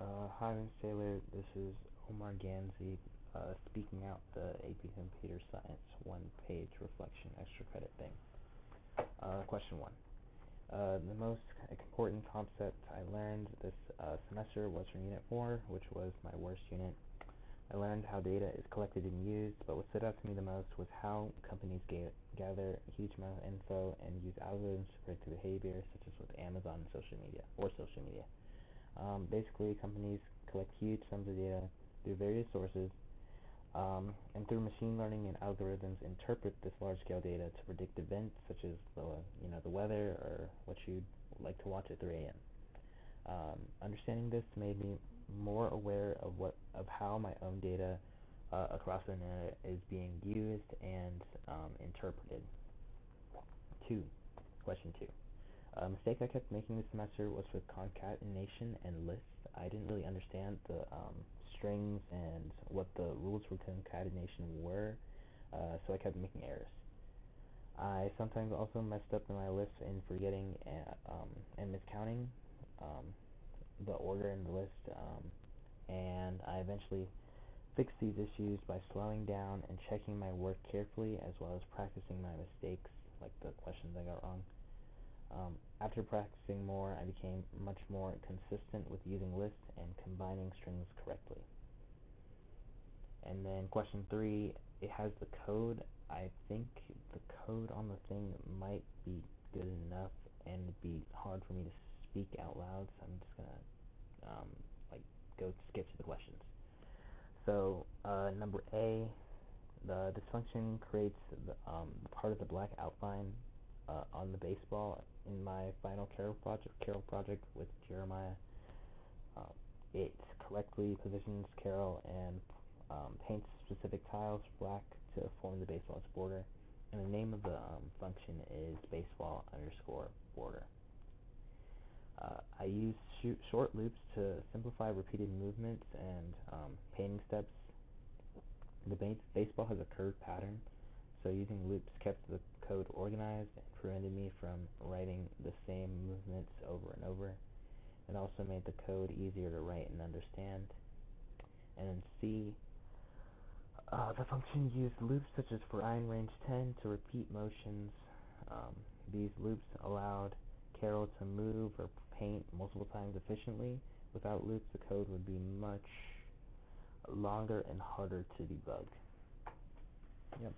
Hi, Ms. Taylor. This is Omar speaking out the AP Computer Science one-page reflection extra credit thing. Question 1. The most important concept I learned this semester was from Unit 4, which was my worst unit. I learned how data is collected and used, but what stood out to me the most was how companies gather a huge amount of info and use algorithms to predict behavior, such as with Amazon and social media. Basically, companies collect huge sums of data through various sources, and through machine learning and algorithms, interpret this large-scale data to predict events such as the weather or what you'd like to watch at 3 a.m. Understanding this made me more aware of how my own data across the internet is being used and interpreted. Question 2. A mistake I kept making this semester was with concatenation and lists. I didn't really understand the strings and what the rules for concatenation were, so I kept making errors. I sometimes also messed up in my lists in forgetting and miscounting the order in the list, and I eventually fixed these issues by slowing down and checking my work carefully, as well as practicing my mistakes, like the questions I got wrong. After practicing more, I became much more consistent with using lists and combining strings correctly. And then question 3, it has the code. I think the code on the thing might be good enough, and it'd be hard for me to speak out loud, so I'm just gonna go skip to the questions. So number A, this function creates the part of the black outline on the baseball in my final Carol project with Jeremiah. It correctly positions Carol and paints specific tiles black to form the baseball's border, and the name of the function is baseball_border. I use short loops to simplify repeated movements and painting steps. The baseball has a curved pattern, so using loops kept the code organized and prevented me from writing the same movements over and over. It also made the code easier to write and understand. And then C, the function used loops such as for I in range 10 to repeat motions. These loops allowed Carol to move or paint multiple times efficiently. Without loops, the code would be much longer and harder to debug. Yep.